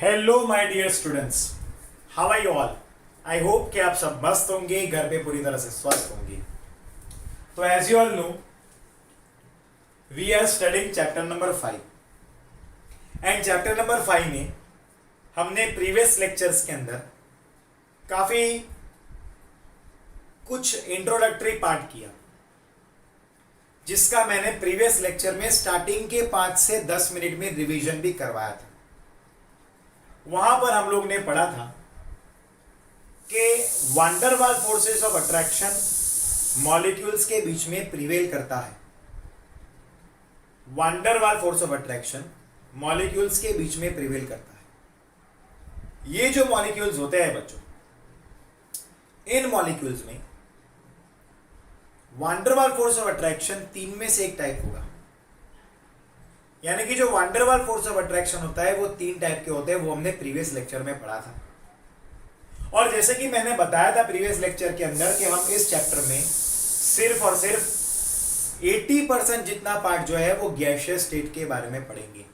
Hello my dear students, how are you all. I hope कि आप सब मस्त होंगे, घर पे पूरी तरह से स्वस्थ होंगे। तो as you all know, we are studying chapter number 5 and chapter number 5 में हमने प्रीवियस लेक्चर्स के अंदर काफी कुछ इंट्रोडक्टरी पार्ट किया, जिसका मैंने प्रीवियस लेक्चर में स्टार्टिंग के 5 से 10 मिनट में रिवीजन भी करवाया था। वहां पर हम लोग ने पढ़ा था कि van der Waals forces of attraction molecules के बीच में प्रिवेल करता है। Van der Waals force of attraction molecules के बीच में प्रिवेल करता है। ये जो मॉलिक्यूल्स होते हैं बच्चों, इन मॉलिक्यूल्स में वंडरवाल फोर्स ऑफ अट्रैक्शन 3 में से एक टाइप होगा। यानी कि जो वंडरवाल फोर्स ऑफ अट्रैक्शन होता है वो 3 टाइप के होते हैं। वो हमने प्रीवियस लेक्चर में पढ़ा था। और जैसे कि मैंने बताया था प्रीवियस लेक्चर के अंदर कि हम इस चैप्टर में सिर्फ और सिर्फ 80% जितना पार्ट जो है वो गैसियस स्टेट के बारे में पढ़ेंगे।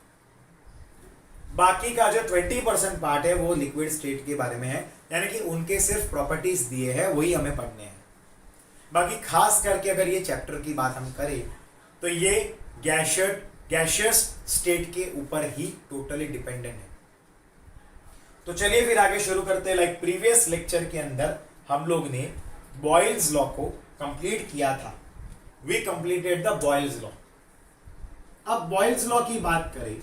बाकी का जो 20% पार्ट है वो लिक्विड स्टेट के बारे में है। यानी कि उनके सिर्फ प्रॉपर्टीज दिए हैं, वही हमें पढ़ने हैं। बाकी खास करके अगर ये चैप्टर की बात हम करें तो ये गैसियस स्टेट के ऊपर ही टोटली डिपेंडेंट है। तो चलिए फिर आगे शुरू करते हैं। लाइक प्रीवियस लेक्चर के अंदर हम लोग ने बॉयल्स लॉ को कंप्लीट किया था। We completed the Boyle's law. अब बॉयल्स लॉ की बात करें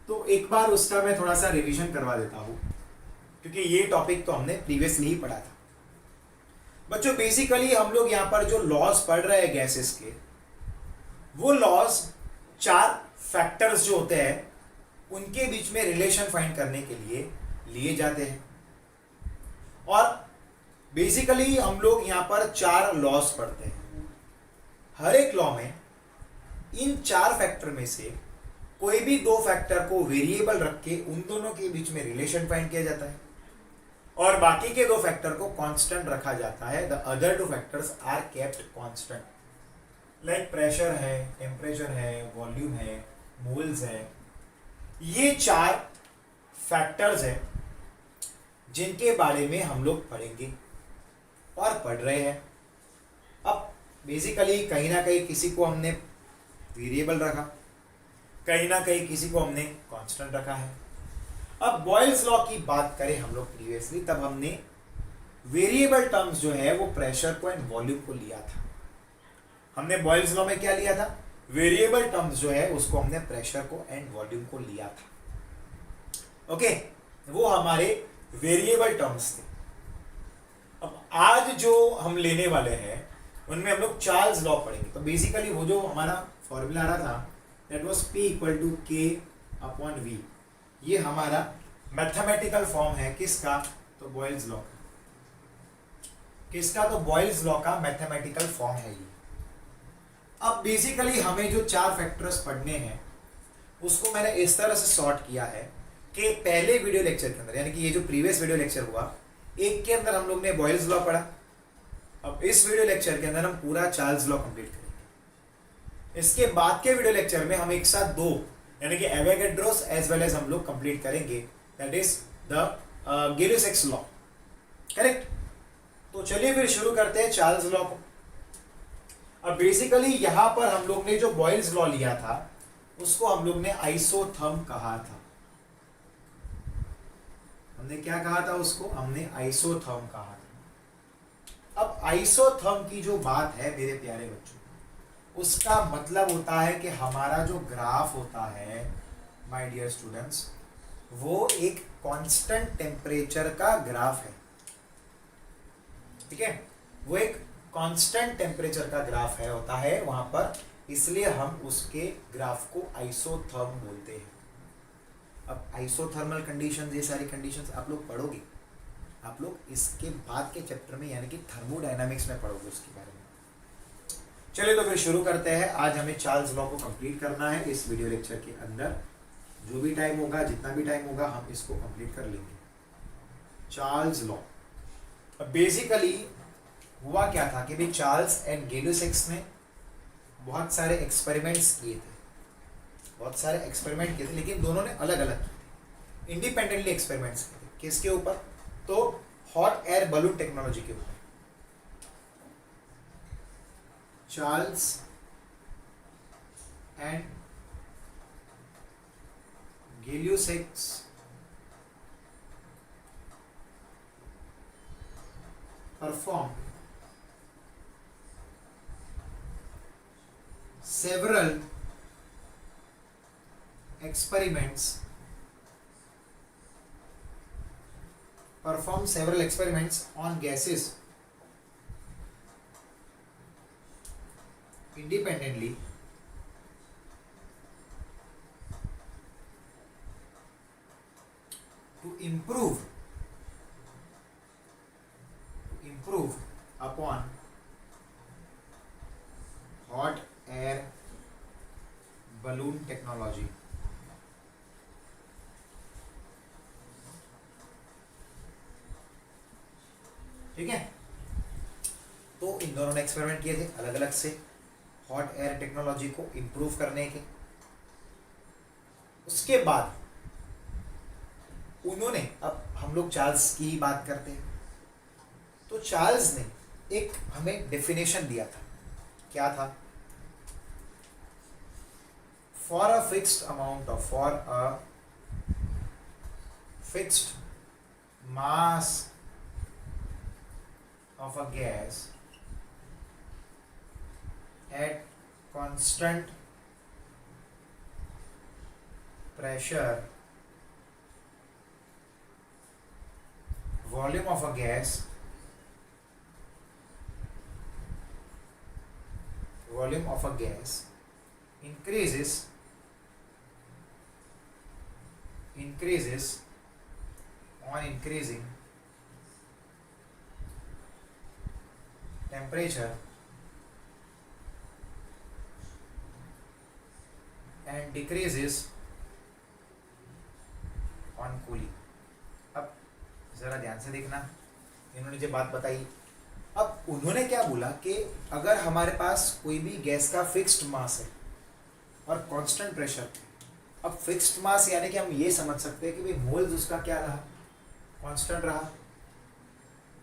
तो एक बार उसका मैं थोड़ा सा रिवीजन करवा देता हूं, क्योंकि ये टॉपिक तो हमने प्रीवियसली ही पढ़ा था। बच्चों बेसिकली हम लोग यहां पर जो लॉज पढ़ रहे हैं गैसेस के, वो लॉज 4 फैक्टर्स जो होते हैं उनके बीच में रिलेशन फाइंड करने के लिए लिए जाते हैं। और बेसिकली हम लोग यहां पर 4 लॉज पढ़ते हैं। हर एक लॉ में इन 4 फैक्टर में से कोई भी 2 फैक्टर को वेरिएबल रख के उन दोनों के बीच में रिलेशन फाइंड किया जाता है और बाकी के 2 फैक्टर को कांस्टेंट रखा जाता है। The other 2 factors are kept constant. Like pressure है, टेम्परेचर है, वॉल्यूम है, मोल्स है। ये 4 फैक्टर्स हैं जिनके बारे में हम लोग पढ़ेंगे और पढ़ रहे हैं। अब बेसिकली कहीं ना कहीं किसी को हमने वेरिएबल रखा, कहीं ना कहीं किसी को हमने कांस्टेंट रखा है। अब बॉयल्स लॉ की बात करें हम लोग प्रीवियसली, तब हमने वेरिएबल टर्म्स जो है वो प्रेशर को एंड वॉल्यूम को लिया था। हमने बॉयल्स लॉ में क्या लिया था? वेरिएबल टर्म्स जो है उसको हमने प्रेशर को एंड वॉल्यूम को लिया था। ओके, वो हमारे वेरिएबल टर्म्स थे। अब आज जो हम लेने वाले हैं उनमें हम लोग चार्ल्स लॉ पढ़ेंगे। तो बेसिकली वो जो हमारा फॉर्मूला आ रहा था दैट वाज P = K/V। ये हमारा मैथमेटिकल फॉर्म है किसका? तो बॉयल्स लॉ का। किसका? तो बॉयल्स लॉ का मैथमेटिकल फॉर्म है ये। अब बेसिकली हमें जो 4 फैक्टर्स पढ़ने हैं उसको मैंने इस तरह से सॉर्ट किया है कि पहले वीडियो लेक्चर के अंदर, यानी कि ये जो प्रीवियस वीडियो लेक्चर हुआ, एक के अंदर हम लोग ने बॉयल्स लॉ पढ़ा। अब इस वीडियो लेक्चर के अंदर हम पूरा चार्ल्स लॉ कंप्लीट करेंगे। इसके बाद के वीडियो लेक्चर में हम एक साथ 2 यानी कि एवोगैड्रोस एज वेल एज हम लोग कंप्लीट करेंगे, that is the Gibbs law. Correct. तो चलिए फिर शुरू करते हैं चार्ल्स लॉ को। अब बेसिकली यहां पर हम लोग ने जो बॉयल्स लॉ लिया था उसको हम लोग ने आइसोथर्म कहा था। हमने क्या कहा था उसको? हमने आइसोथर्म कहा था। अब आइसोथर्म की जो बात है मेरे प्यारे बच्चों, उसका मतलब होता है कि हमारा जो ग्राफ होता है माय डियर स्टूडेंट्स, वो एक कांस्टेंट टेम्परेचर का ग्राफ है। ठीक है, वो एक कांस्टेंट टेम्परेचर का ग्राफ है होता है वहां पर, इसलिए हम उसके ग्राफ को आइसोथर्म बोलते हैं। अब आइसोथर्मल कंडीशंस, ये सारी कंडीशंस आप लोग पढ़ोगे, आप लोग इसके बाद के चैप्टर में यानी कि थर्मोडायनामिक्स में पढ़ोगे उसके बारे में। चलिए तो फिर शुरू करते हैं। आज हमें चार्ल्स लॉ को कंप्लीट करना है। इस वीडियो लेक्चर के अंदर जो भी टाइम होगा, जितना भी टाइम होगा, हम इसको कंप्लीट कर लेंगे। Charles law. अब बेसिकली हुआ क्या था कि भाई चार्ल्स एंड गे-लुसाक ने बहुत सारे एक्सपेरिमेंट्स किए थे, लेकिन दोनों ने अलग अलग किए। इंडिपेंडेंटली एक्सपेरिमेंट्स किए थे। किसके ऊपर? तो हॉट एयर बलून टेक्नोलॉजी के ऊपर। Charles and Gay Lussac perform several experiments on gases independently to improve upon hot air balloon technology। ठीक है, तो इन दोनों ने एक्सपेरिमेंट किए थे अलग अलग से हॉट एयर टेक्नोलॉजी को इंप्रूव करने के। उसके बाद उन्होंने, अब हम लोग चार्ल्स की ही बात करते हैं, तो चार्ल्स ने एक हमें डेफिनेशन दिया था। क्या था? for a fixed mass of a gas at constant pressure, volume of a gas increases on increasing temperature and decreases on cooling। अब जरा ध्यान से देखना, इन्होंने जो बात बताई, अब उन्होंने क्या बोला कि अगर हमारे पास कोई भी गैस का फिक्स्ड मास है और कांस्टेंट प्रेशर, अब फिक्स्ड मास यानी कि हम ये समझ सकते हैं कि भाई मोल्स उसका क्या रहा, कांस्टेंट रहा,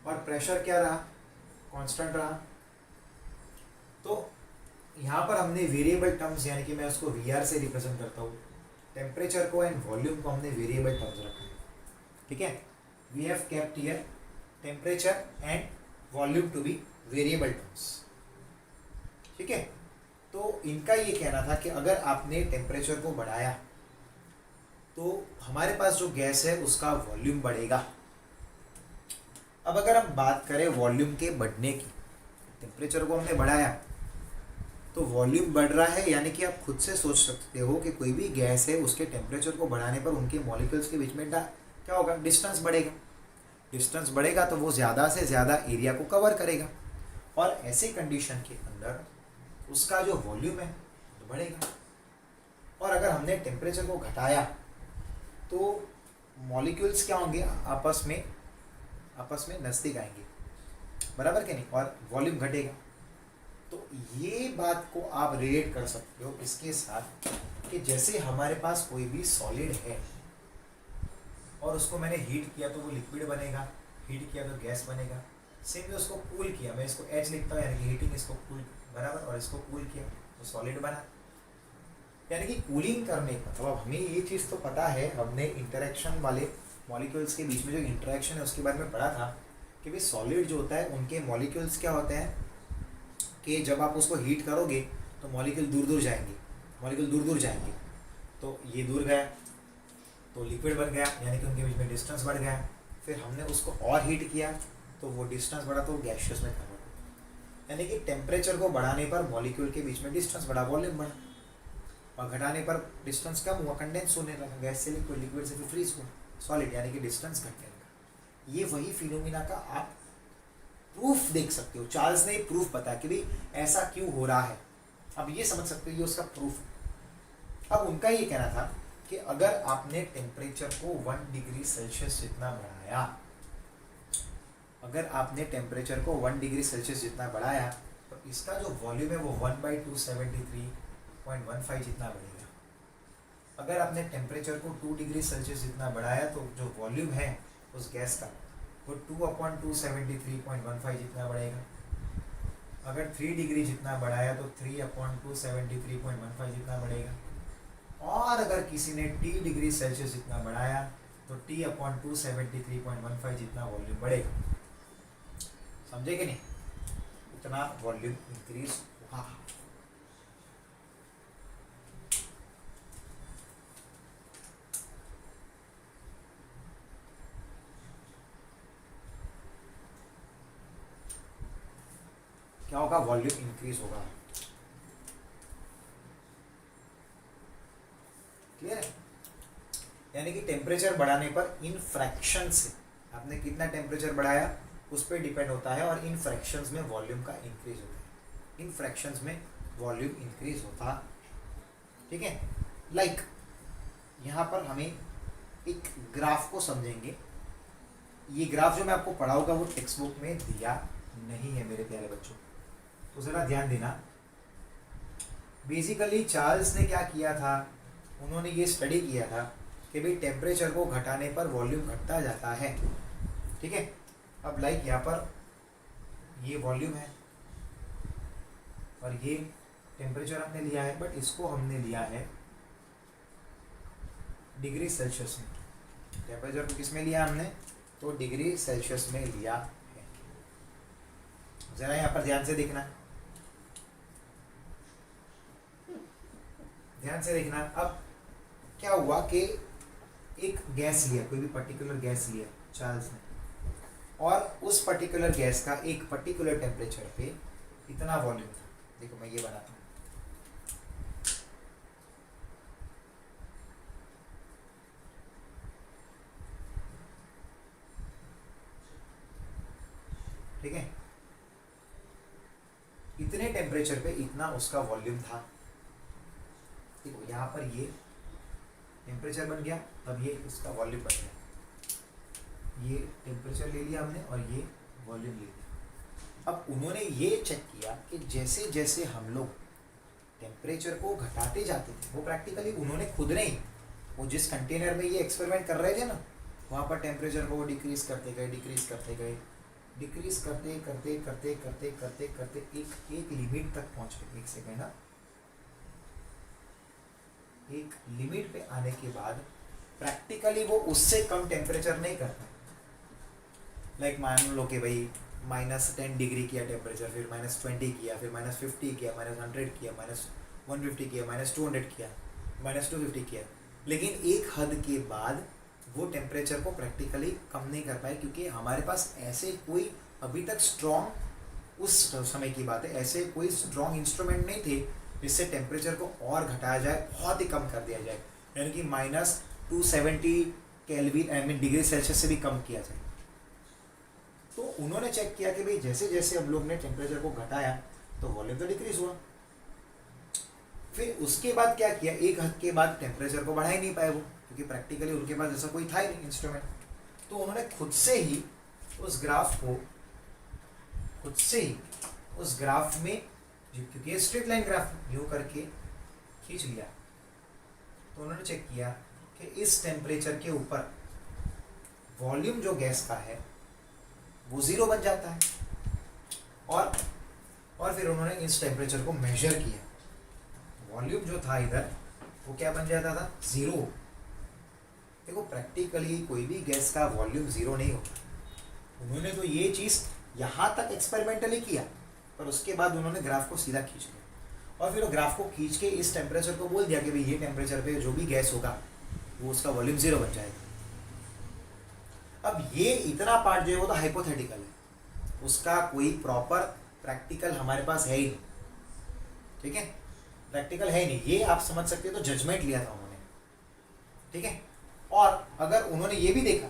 और प्रेशर क्या रहा, कांस्टेंट रहा। तो यहाँ पर हमने वेरिएबल टर्म्स, यानी कि मैं उसको वीआर से रिप्रेजेंट करता हूँ, टेम्परेचर को एंड वॉल्यूम को हमने वेरिएबल टर्म्स रखा है। ठीक है, we have kept here temperature and volume to be variable terms. ठीक है, तो इनका ये कहना था कि अगर आपने टेम्परेचर को बढ़ाया तो हमारे पास जो गैस है उसका वॉल्यूम बढ़ेगा। अब अगर हम बात करें वॉल्यूम के बढ़ने की, टेम्परेचर को हमने बढ़ाया तो वॉल्यूम बढ़ रहा है, यानी कि आप खुद से सोच सकते हो कि कोई भी गैस है उसके टेम्परेचर को बढ़ाने पर उनके मॉलिक्यूल्स के बीच में क्या होगा, डिस्टेंस बढ़ेगा। डिस्टेंस बढ़ेगा तो वो ज़्यादा से ज़्यादा एरिया को कवर करेगा, और ऐसी कंडीशन के अंदर उसका जो वॉल्यूम है तो बढ़ेगा। और अगर हमने टेम्परेचर को घटाया तो मॉलिक्यूल्स क्या होंगे, आपस में नज़दीक आएंगे, बराबर के नहीं, और वॉल्यूम घटेगा। तो ये बात को आप रिलेट कर सकते हो इसके साथ कि जैसे हमारे पास कोई भी सॉलिड है और उसको मैंने हीट किया तो वो लिक्विड बनेगा, हीट किया तो गैस बनेगा। सेम उसको कूल किया, मैं इसको एच लिखता हूँ, यानी कि हीटिंग, इसको कूल, बराबर, और इसको कूल किया तो सॉलिड बना। यानी कि कूलिंग करने का मतलब हमें ये चीज़ तो पता है, हमने इंटरेक्शन वाले मॉलिक्यूल्स के बीच में जो इंटरेक्शन है उसके बारे में पढ़ा था कि भाई सॉलिड जो होता है उनके मॉलिक्यूल्स क्या होते हैं कि जब आप उसको हीट करोगे तो मॉलिक्यूल दूर दूर जाएंगे, तो ये दूर गया तो लिक्विड बन गया, यानी कि उनके बीच में डिस्टेंस बढ़ गया। फिर हमने उसको और हीट किया तो वो डिस्टेंस बढ़ा तो गैशियस में कन्वर्ट हो, यानी कि टेम्परेचर को बढ़ाने पर मॉलिक्यूल के बीच में डिस्टेंस बढ़ा, वॉल्यूम बढ़ा, और घटाने पर डिस्टेंस कम हुआ, कंडेंस होने लगा, गैस से लिक्विड, लिक्विड से फिर फ्रीज हुआ, सॉलिड, यानी कि डिस्टेंस घटने लगा। ये वही फिनोमिना का आप प्रूफ देख सकते हो। चार्ल्स ने प्रूफ बताया कि भाई ऐसा क्यों हो रहा है, अब ये समझ सकते हो, ये उसका प्रूफ है। अब उनका ये कहना था कि अगर आपने टेम्परेचर को 1 डिग्री सेल्सियस जितना बढ़ाया, अगर आपने टेम्परेचर को 1 डिग्री सेल्सियस जितना बढ़ाया तो इसका जो वॉल्यूम है वो 1/273.15 जितना बढ़ेगा। अगर आपने टेम्परेचर को 2 डिग्री सेल्सियस जितना बढ़ाया तो जो वॉल्यूम है उस गैस का वो 2/273.15 जितना बढ़ेगा। अगर 3 डिग्री जितना बढ़ाया तो 3/273.15 जितना बढ़ेगा। और अगर किसी ने T डिग्री सेल्सियस जितना बढ़ाया तो T/273.15 जितना वॉल्यूम बढ़ेगा। समझे कि नहीं? इतना वॉल्यूम इंक्रीज होगा। क्या होगा? वॉल्यूम इंक्रीज होगा। क्लियर है? यानी कि टेम्परेचर बढ़ाने पर इन फ्रैक्शन से आपने कितना टेम्परेचर बढ़ाया उस पर डिपेंड होता है, और इन फ्रैक्शंस में वॉल्यूम का इंक्रीज होता है। इन फ्रैक्शंस में वॉल्यूम इंक्रीज होता है। ठीक है? लाइक यहाँ पर हमें एक ग्राफ को समझेंगे। ये ग्राफ जो मैं आपको पढ़ाऊंगा वो टेक्स्ट बुक में दिया नहीं है मेरे प्यारे बच्चों, तो ज़रा ध्यान देना। बेसिकली चार्ल्स ने क्या किया था, उन्होंने ये स्टडी किया था कि भाई टेम्परेचर को घटाने पर वॉल्यूम घटता जाता है। ठीक है? अब लाइक यहाँ पर ये वॉल्यूम है और ये टेम्परेचर हमने लिया है, बट इसको हमने लिया है डिग्री सेल्सियस में। टेम्परेचर को किस में लिया हमने? तो डिग्री सेल्सियस में लिया है। जरा यहाँ पर ध्यान से देखना, ध्यान से देखना। अब क्या हुआ कि एक गैस लिया, कोई भी पर्टिकुलर गैस लिया चार्ल्स ने, और उस पर्टिकुलर गैस का एक पर्टिकुलर टेम्परेचर पे इतना वॉल्यूम था। देखो मैं ये बनाता हूँ। ठीक है? इतने टेम्परेचर पे इतना उसका वॉल्यूम था। देखो यहाँ पर ये टेम्परेचर बन गया, अब ये उसका वॉल्यूम बन गया। ये टेम्परेचर ले लिया हमने और ये वॉल्यूम ले लिया। अब उन्होंने ये चेक किया कि जैसे जैसे हम लोग टेम्परेचर को घटाते जाते थे, वो प्रैक्टिकली उन्होंने खुद नहीं, वो जिस कंटेनर में ये एक्सपेरिमेंट कर रहे थे ना, वहाँ पर टेम्परेचर को वो डिक्रीज करते गए, डिक्रीज करते गए, डिक्रीज करते करते करते करते करते करते एक लिमिट तक पहुँच गए। एक सेकेंड ना, एक लिमिट पे आने के बाद प्रैक्टिकली वो उससे कम टेम्परेचर नहीं करता। लाइक मान लो कि भाई -10 डिग्री किया टेम्परेचर, फिर -20 किया, फिर -50 किया, -100 किया, -150 किया, -200 किया, -250 किया, लेकिन एक हद के बाद वो टेम्परेचर को प्रैक्टिकली कम नहीं कर पाए, क्योंकि हमारे पास ऐसे कोई अभी तक स्ट्रॉन्ग, उस समय की बात है, ऐसे कोई स्ट्रॉन्ग इंस्ट्रूमेंट नहीं थे जिससे टेम्परेचर को और घटाया जाए, बहुत ही कम कर दिया जाए, यानी कि -270 kelvin I mean degree Celsius से भी कम किया जाए। तो उन्होंने चेक किया कि भाई जैसे जैसे हम लोग ने टेम्परेचर को घटाया तो वॉल्यूम तो डिक्रीज हुआ। फिर उसके बाद क्या किया, एक हद के बाद टेम्परेचर को बढ़ा ही नहीं पाए वो, क्योंकि प्रैक्टिकली उनके पास ऐसा कोई था ही नहीं इंस्ट्रूमेंट। तो उन्होंने खुद से ही उस ग्राफ में, क्योंकि ये स्ट्रेट लाइन ग्राफ यूँ करके खींच लिया, तो उन्होंने चेक किया कि इस टेम्परेचर के ऊपर वॉल्यूम जो गैस का है वो 0 बन जाता है। और फिर उन्होंने इस टेम्परेचर को मेजर किया, वॉल्यूम जो था इधर वो क्या बन जाता था? 0। देखो प्रैक्टिकली कोई भी गैस का वॉल्यूम 0 नहीं होता। उन्होंने तो ये चीज़ यहाँ तक एक्सपेरिमेंटली किया, पर उसके बाद उन्होंने ग्राफ को सीधा खींच लिया, और फिर वो ग्राफ को खींच के इस टेम्परेचर को बोल दिया कि भाई ये टेम्परेचर पे जो भी गैस होगा वो उसका वॉल्यूम 0 बन जाएगा। अब ये इतना पार्ट जो है वो तो हाइपोथेटिकल है, उसका कोई प्रॉपर प्रैक्टिकल हमारे पास है ही नहीं। ठीक है? प्रैक्टिकल है ही नहीं, ये आप समझ सकते हो, तो जजमेंट लिया था उन्होंने। ठीक है? और अगर उन्होंने ये भी देखा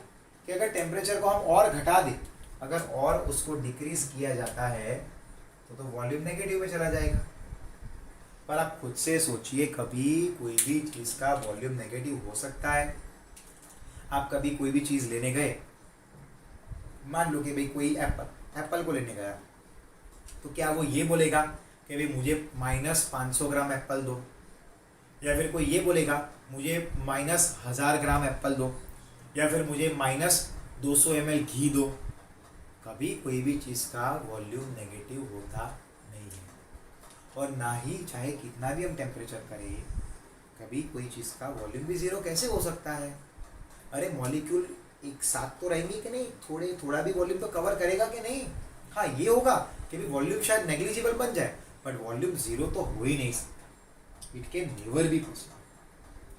कि अगर टेम्परेचर को हम और घटा दें, अगर और उसको डिक्रीज किया जाता है तो वॉल्यूम नेगेटिव में चला जाएगा। पर आप खुद से सोचिए, कभी कोई भी चीज़ का वॉल्यूम नेगेटिव हो सकता है? आप कभी कोई भी चीज़ लेने गए, मान लो कि भाई कोई एप्पल को लेने गया, तो क्या वो ये बोलेगा कि भाई मुझे -500 ग्राम एप्पल दो, या फिर कोई ये बोलेगा मुझे -1000 ग्राम एप्पल दो, या फिर मुझे -200 ml घी दो। कभी कोई भी चीज़ का वॉल्यूम नेगेटिव होता नहीं है, और ना ही चाहे कितना भी हम टेम्परेचर करें, कभी कोई चीज़ का वॉल्यूम भी ज़ीरो कैसे हो सकता है। अरे मॉलिक्यूल एक साथ तो रहेंगे कि नहीं, थोड़ा भी वॉल्यूम तो कवर करेगा कि नहीं। हाँ ये होगा कि भी वॉल्यूम शायद नेग्लिजिबल बन जाए, बट वॉल्यूम ज़ीरो तो हो ही नहीं सकता। It can never be possible.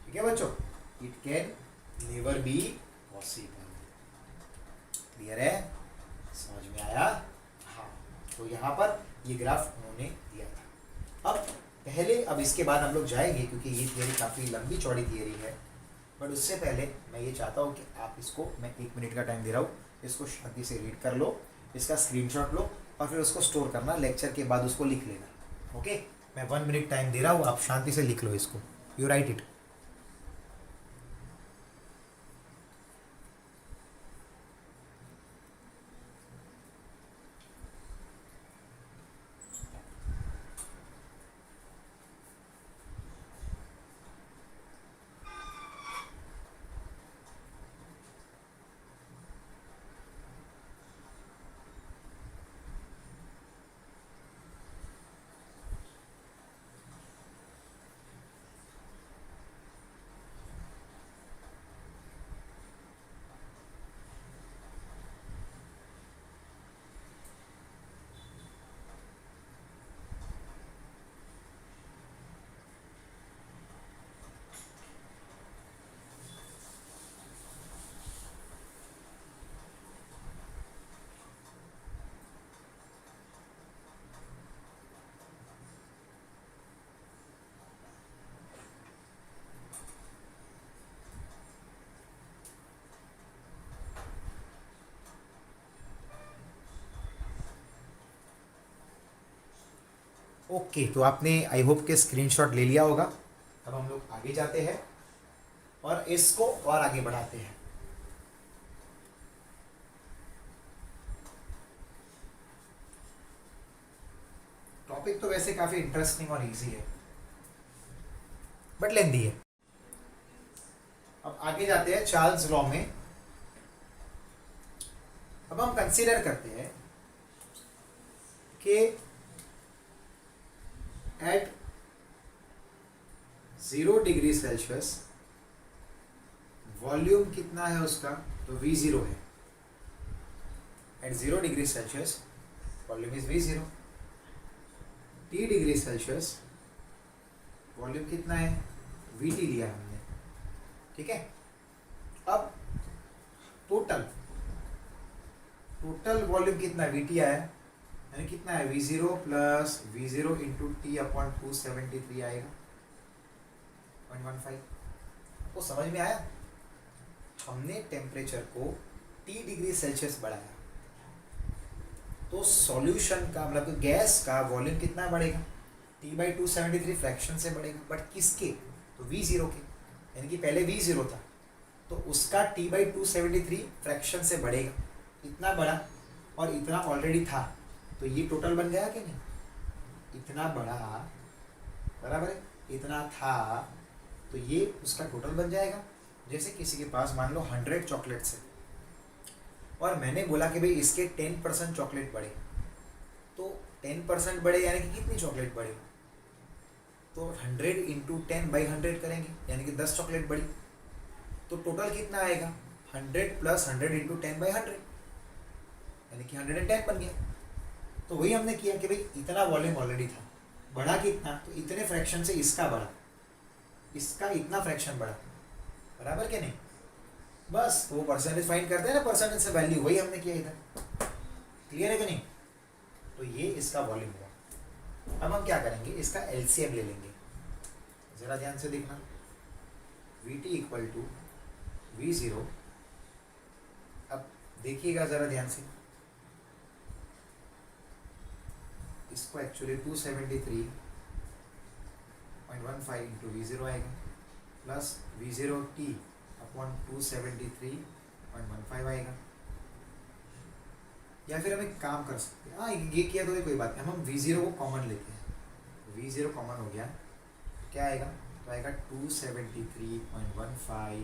ठीक है बच्चों, it can never be possible. Clear है, समझ में आया। हाँ, तो यहाँ पर ये ग्राफ उन्होंने दिया था। अब इसके बाद हम लोग जाएंगे, क्योंकि ये थियरी काफ़ी लंबी चौड़ी थियरी है, बट उससे पहले मैं ये चाहता हूँ कि आप इसको, मैं 1 मिनट का टाइम दे रहा हूँ, इसको शांति से रीड कर लो, इसका स्क्रीनशॉट लो और फिर उसको स्टोर करना, लेक्चर के बाद उसको लिख लेना। ओके, मैं 1 मिनट टाइम दे रहा हूँ, आप शांति से लिख लो इसको, यू राइट इट। ओके, तो आपने आई होप के स्क्रीनशॉट ले लिया होगा। अब हम लोग आगे जाते हैं और इसको और आगे बढ़ाते हैं। टॉपिक तो वैसे काफी इंटरेस्टिंग और इजी है, बट लेंदी है। अब आगे जाते हैं चार्ल्स लॉ में। अब हम कंसीडर करते हैं कि एट 0 डिग्री सेल्सियस वॉल्यूम कितना है उसका, तो V0 है। एट 0 degree Celsius volume is V0। T degree Celsius volume कितना है, VT लिया हमने। ठीक है, अब टोटल वॉल्यूम कितना है, VT आया, यानी कितना है V0 plus V0 into T/273 आएगा 0.15। आपको समझ में आया, हमने टेम्परेचर को T डिग्री सेल्सियस बढ़ाया, तो सॉल्यूशन का मतलब गैस का वॉल्यूम कितना बढ़ेगा, T/273 फ्रैक्शन से बढ़ेगा, बट किसके, तो V0 के, यानी कि पहले V0 था तो उसका T/273 फ्रैक्शन से बढ़ेगा, इतना बढ़ा और इतना ऑलरेडी था, तो ये टोटल बन गया कि नहीं, इतना बढ़ा बराबर है, इतना था, तो ये उसका टोटल बन जाएगा। जैसे किसी के पास मान लो 100 चॉकलेट्स है और मैंने बोला कि भाई इसके 10% चॉकलेट बढ़े, तो 10% बढ़े यानी कि कितनी चॉकलेट बढ़े, तो 100 इंटू 10/100 करेंगे, यानी कि 10 चॉकलेट बढ़ी, तो टोटल कितना आएगा 100 प्लस 100 इंटू 10/100, यानी कि 110 बन गया। तो वही हमने किया कि भाई इतना वॉल्यूम ऑलरेडी था, बढ़ा कितना, तो इतने फ्रैक्शन से इसका बढ़ा, इसका इतना फ्रैक्शन बढ़ा, बराबर के नहीं, बस वो परसेंटेज फाइंड करते हैं ना, परसेंटेज से वैल्यू, वही हमने किया इधर। क्लियर है कि नहीं, तो ये इसका वॉल्यूम हुआ। अब हम क्या करेंगे, इसका एलसीएम ले लेंगे, जरा ध्यान से देखना, VT इक्वल टू V0। अब देखिएगा जरा ध्यान से, इसको एक्चुअली 273.15 इंटू V0 आएगा प्लस V0T/273.15 आएगा। या फिर हम एक काम कर सकते हैं, हाँ ये किया तो कोई बात नहीं, हम V0 को कॉमन लेते हैं, V0 कॉमन हो गया, क्या आएगा, तो तो आएगा 273.15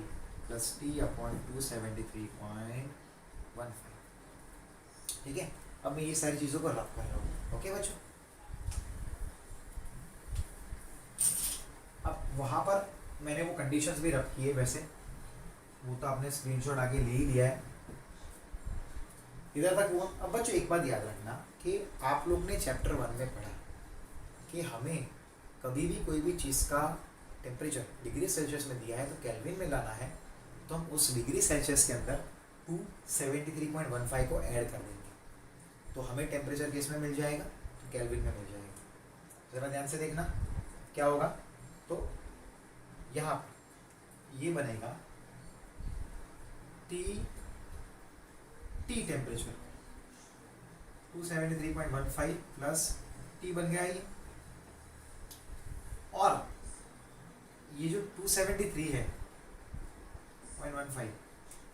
प्लस टी अपॉन 273.15। ठीक है, अब मैं ये सारी चीज़ों को रफ कर रहा हूँ। ओके बच्चों, अब वहाँ पर मैंने वो कंडीशंस भी रख की है, वैसे वो तो आपने स्क्रीनशॉट आगे ले ही लिया है, इधर तक वो। अब बच्चों एक बात याद रखना कि आप लोग ने चैप्टर 1 में पढ़ा कि हमें कभी भी कोई भी चीज़ का टेम्परेचर डिग्री सेल्सियस में दिया है तो केल्विन में लाना है, तो हम उस डिग्री सेल्सियस के अंदर 273.15 को ऐड कर देंगे, तो हमें टेम्परेचर किस में मिल जाएगा, तो केल्विन में मिल जाएगा। ज़रा ध्यान से देखना क्या होगा, तो यहाँ ये बनेगा टी टेम्परेचर 273.15 प्लस टी बन गया ये, और ये जो 273 है 0.15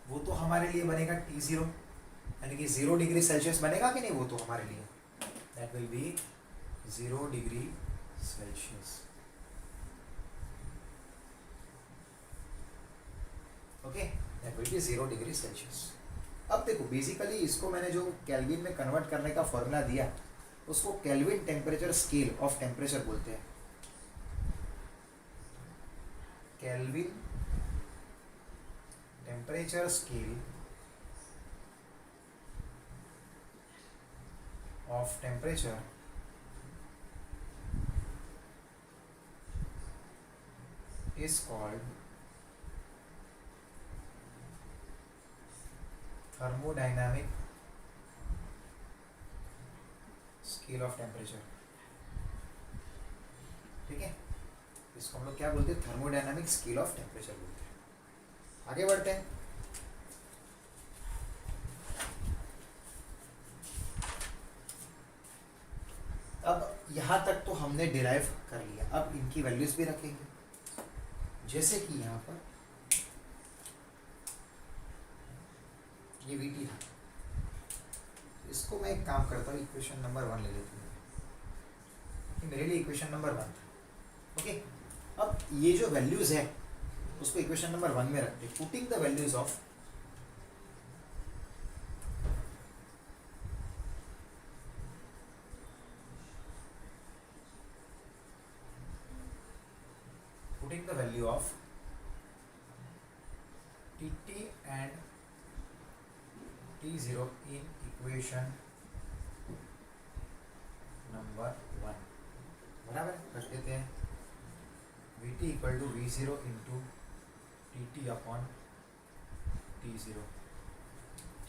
वो तो हमारे लिए बनेगा T0, यानी कि 0 डिग्री सेल्सियस बनेगा कि नहीं, वो तो हमारे लिए that will be 0 degree Celsius. Okay, that will be 0 degree Celsius. अब देखो बेसिकली इसको मैंने जो केल्विन में कन्वर्ट करने का फॉर्मूला दिया उसको kelvin temperature scale of temperature बोलते हैं। Kelvin temperature scale of temperature is called thermodynamic scale of temperature। ठीक है, इसको हम लोग क्या बोलते हैं, थर्मोडायनामिक स्केल ऑफ टेम्परेचर बोलते हैं। आगे बढ़ते हैं। अब यहां तक तो हमने डिराइव कर लिया, अब इनकी वैल्यूज भी रखेंगे, जैसे कि यहाँ पर ये VT था, इसको मैं एक काम करता हूँ, इक्वेशन नंबर 1 ले लेती हूँ, मेरे लिए इक्वेशन नंबर 1 था। ओके, अब ये जो वैल्यूज है उसको इक्वेशन नंबर 1 में रखते हैं, putting the values of putting the value of Tt and T0 in equation number 1, बराबर रख देते हैं। Vt equal to V0 into Tt upon T0।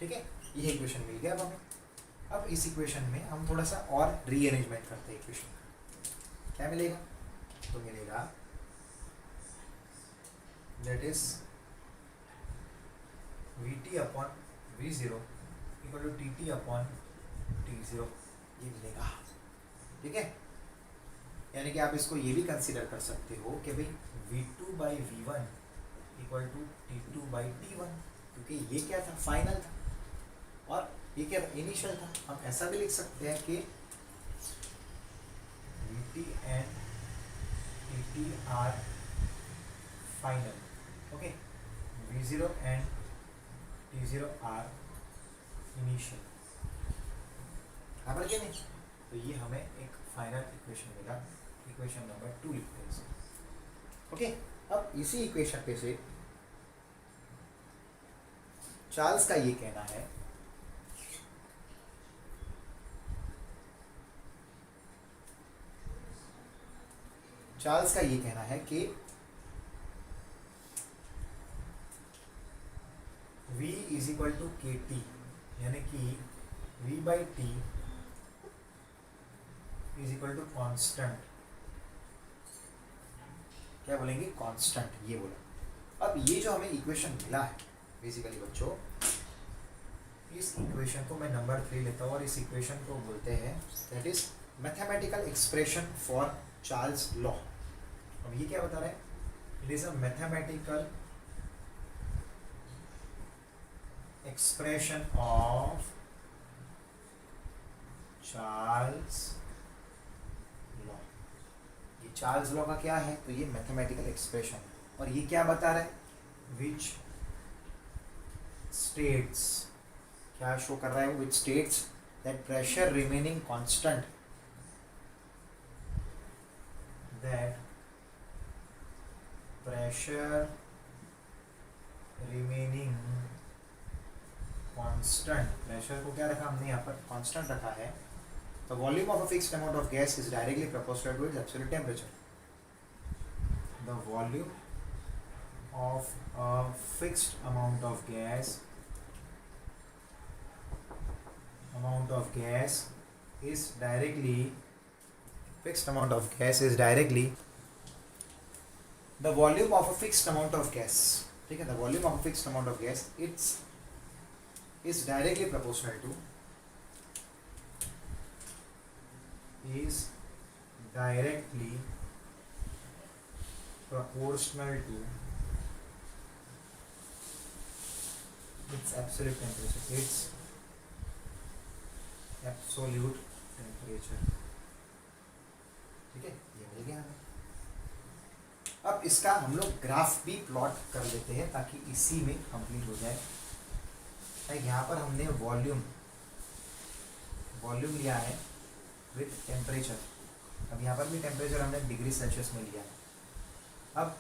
ठीक है, ये इक्वेशन मिल गया अब हमें। अब इस इक्वेशन में हम थोड़ा सा और रीअरेंजमेंट करते हैं इक्वेशन का, क्या मिलेगा, तो मिलेगा that is Vt upon V0 equal to Tt upon T0, ये मिलेगा। ठीक है, यानी कि आप इसको ये भी कंसीडर कर सकते हो कि भाई V2 by V1 equal to T2 by T1, क्योंकि ये क्या था, फाइनल था, और ये क्या था, इनिशियल था। हम ऐसा भी लिख सकते हैं कि Vt and Tt are final, okay, V0 and T0 are initial, बराबर क्या नहीं, तो ये हमें एक फाइनल इक्वेशन मिला, इक्वेशन नंबर 2 लिखते हैं इसको। ओके, अब इसी इक्वेशन पे से चार्ल्स का ये कहना है कि V is equal to KT, यानी कि V by T is equal to constant, क्या बोलेंगे, कांस्टेंट, ये बोला। अब ये जो हमें इक्वेशन मिला है बेसिकली बच्चों, इस इक्वेशन को मैं नंबर 3 लेता हूँ और इस इक्वेशन को बोलते हैं that is mathematical expression for Charles law. अब ये क्या बता रहा है, it is a mathematical expression of Charles law. ये चार्ल्स लॉ का क्या है, तो ये मैथमेटिकल एक्सप्रेशन है। और ये क्या बता रहा है, विच स्टेट्स, क्या शो कर रहा है, which states that pressure remaining constant, that pressure remaining constant, pressure को क्या रखा हमने यहाँ पर, कांस्टेंट रखा है। The volume of a fixed amount of gas is directly proportional to its absolute temperature. The volume of a fixed amount of gas is directly fixed amount of gas is directly the volume of a fixed amount of gas. ठीक है, the volume of a fixed amount of gas is directly proportional to its absolute temperature, its absolute temperature। ठीक है, ये मिल गया हमें। अब इसका हम लोग ग्राफ भी प्लॉट कर लेते हैं ताकि इसी में कंप्लीट हो जाए। यहाँ पर हमने वॉल्यूम लिया है विथ टेम्परेचर। अब यहाँ पर भी टेम्परेचर हमने डिग्री सेल्सियस में लिया है। अब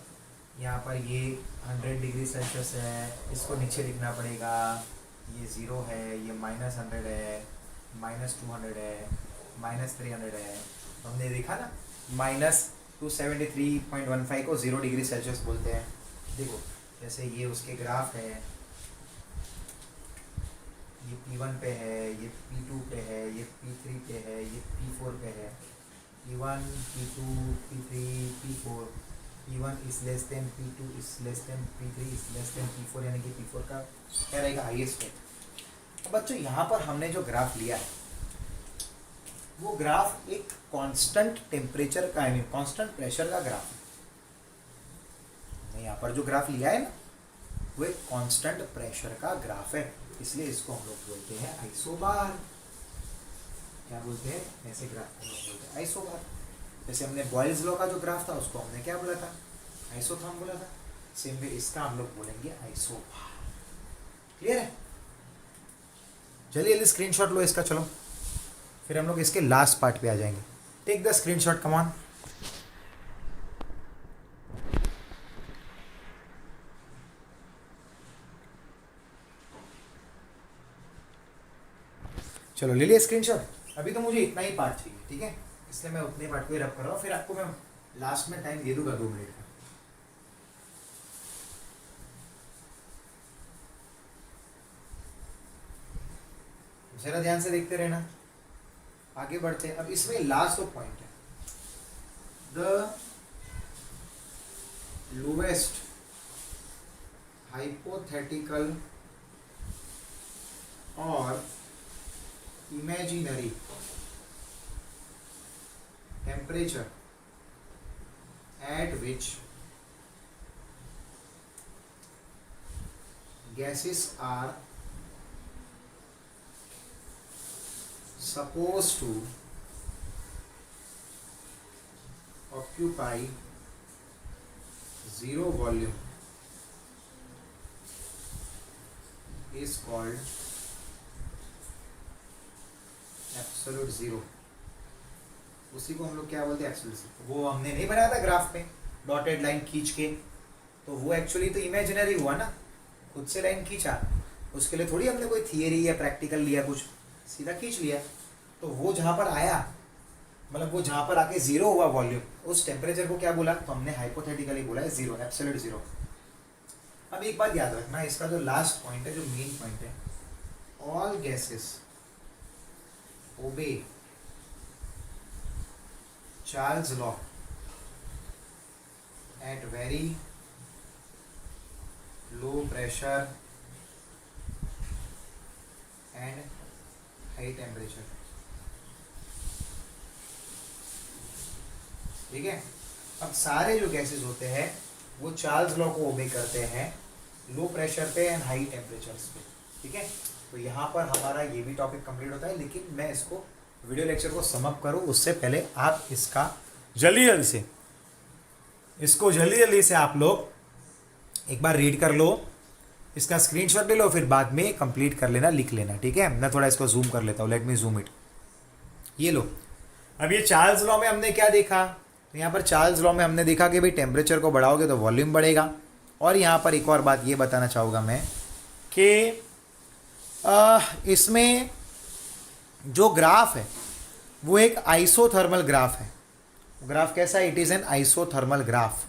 यहाँ पर ये 100 डिग्री सेल्सियस है, इसको नीचे लिखना पड़ेगा, ये 0 है, ये -100 है, -200 है, -300 है। हमने देखा ना, -273.15 को 0 डिग्री सेल्सियस बोलते हैं। देखो जैसे ये उसके ग्राफ है, ये P1 पे है, ये P2 पे है, ये P3 पे है, ये P4 पे है। P1, P2, P3, P4, P1 is less than P2 is less than P3 is less than P4, यानी कि P4 का क्या रहेगा, हाईएस्ट है। अब बच्चों यहाँ पर हमने जो ग्राफ लिया है वो ग्राफ एक कांस्टेंट टेम्परेचर का, यानी कांस्टेंट प्रेशर का ग्राफ है। हमने यहाँ पर जो ग्राफ लिया है ना, वो एक कांस्टेंट प्रेशर का ग्राफ है, इसलिए इसको हम लोग बोलते हैं आइसोबार। क्या बोलते हैं, ऐसे ग्राफ को हम लोग बोलते हैं आइसोबार। जैसे हमने बॉयल्स लॉ का जो ग्राफ था उसको हमने क्या बोला था, आइसोथर्म बोला था। सेम वे इसका हम लोग बोलेंगे आइसोबार। क्लियर है? जल्दी स्क्रीनशॉट लो इसका, चलो फिर हम लोग इसके लास्ट पार्ट पे आ जाएंगे। Take the screenshot, come on. चलो ले लिया स्क्रीनशॉट। अभी तो मुझे इतना ही पार्ट चाहिए, ठीक है, इसलिए मैं उतने पार्ट को ही रब कर रहा हूँ, फिर आपको मैं लास्ट में टाइम दे दूंगा 2 मिनट का। जरा ध्यान से देखते रहना, आगे बढ़ते हैं। अब इसमें लास्ट तो पॉइंट है, द लोएस्ट हाइपोथेटिकल और imaginary temperature at which gases are supposed to occupy zero volume is called absolute zero. उसी को हम लोग क्या बोलते हैं, एब्सोल्यूट जीरो। वो हमने नहीं बनाया था ग्राफ में डॉटेड लाइन खींच के, तो वो एक्चुअली तो इमेजिनरी हुआ ना, खुद से लाइन खींचा, उसके लिए थोड़ी हमने कोई थियरी या प्रैक्टिकल लिया, कुछ सीधा खींच लिया। तो वो जहाँ पर आया, मतलब वो जहाँ पर आके जीरो हुआ वॉल्यूम, उस टेम्परेचर को क्या बोला, तो हमने हाइपोथेटिकली बोला है जीरो, एब्सोल्यूट जीरो। अब एक बात याद रखना, इसका जो लास्ट पॉइंट है, जो मेन पॉइंट है, all gases obey Charles' law at very low pressure and high temperature। ठीक है, अब सारे जो गैसेस होते हैं वो चार्ल्स लॉ को ओबे करते हैं लो प्रेशर पे एंड हाई टेम्परेचर्स पे। ठीक है, तो यहाँ पर हमारा ये भी टॉपिक कंप्लीट होता है, लेकिन मैं इसको वीडियो लेक्चर को समअप करूँ उससे पहले आप इसका जल्दी से इसको जल्दी जल्दी से आप लोग एक बार रीड कर लो, इसका स्क्रीनशॉट ले लो, फिर बाद में कंप्लीट कर लेना, लिख लेना, ठीक है। मैं थोड़ा इसको जूम कर लेता हूँ, लेट मी जूम इट। ये लो, अब ये चार्ल्स लॉ में हमने क्या देखा, तो यहाँ पर चार्ल्स लॉ में हमने देखा कि भाई टेम्परेचर को बढ़ाओगे तो वॉल्यूम बढ़ेगा। और यहाँ पर एक और बात ये बताना चाहूँगा मैं कि इसमें जो ग्राफ है वो एक आइसोथर्मल ग्राफ है। ग्राफ कैसा है? It is an isothermal graph,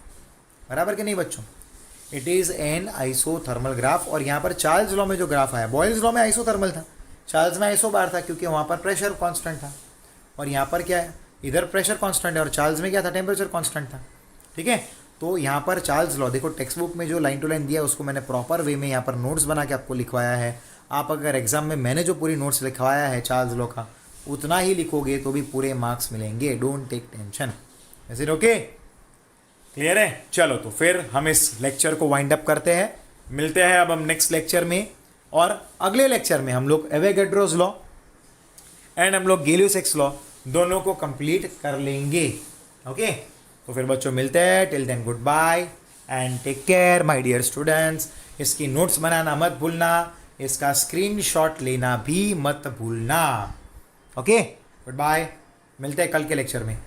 बराबर कि नहीं बच्चों? It is an isothermal graph. और यहाँ पर चार्ल्स लॉ में जो ग्राफ आया, बॉयल्स लॉ में आइसोथर्मल था, चार्ल्स में आइसोबार था, क्योंकि वहाँ पर प्रेशर कांस्टेंट था। और यहाँ पर क्या है, इधर प्रेशर कांस्टेंट है और चार्ल्स में क्या था, टेम्परेचर कांस्टेंट था, ठीक है। तो यहाँ पर चार्ल्स लॉ देखो, टेक्स्ट बुक में जो लाइन टू लाइन दिया है उसको मैंने प्रॉपर वे में यहाँ पर नोट्स बना के आपको लिखवाया है। आप अगर एग्जाम में मैंने जो पूरी नोट्स लिखवाया है चार्ल्स लॉ का उतना ही लिखोगे तो भी पूरे मार्क्स मिलेंगे, don't take tension. Is it okay? Clear है? चलो तो फिर हम इस लेक्चर को वाइंड अप करते हैं, मिलते हैं अब हम नेक्स्ट लेक्चर में। और अगले लेक्चर में हम लोग एवोगाड्रोस लॉ एंड हम लोग गैलियो-सेक्स लॉ दोनों को कंप्लीट कर लेंगे। ओके, तो फिर बच्चों मिलते हैं। Till then goodbye and take care my dear students. इसकी नोट्स बनाना मत भूलना, इसका स्क्रीनशॉट लेना भी मत भूलना। ओके, गुड बाय, मिलते हैं कल के लेक्चर में।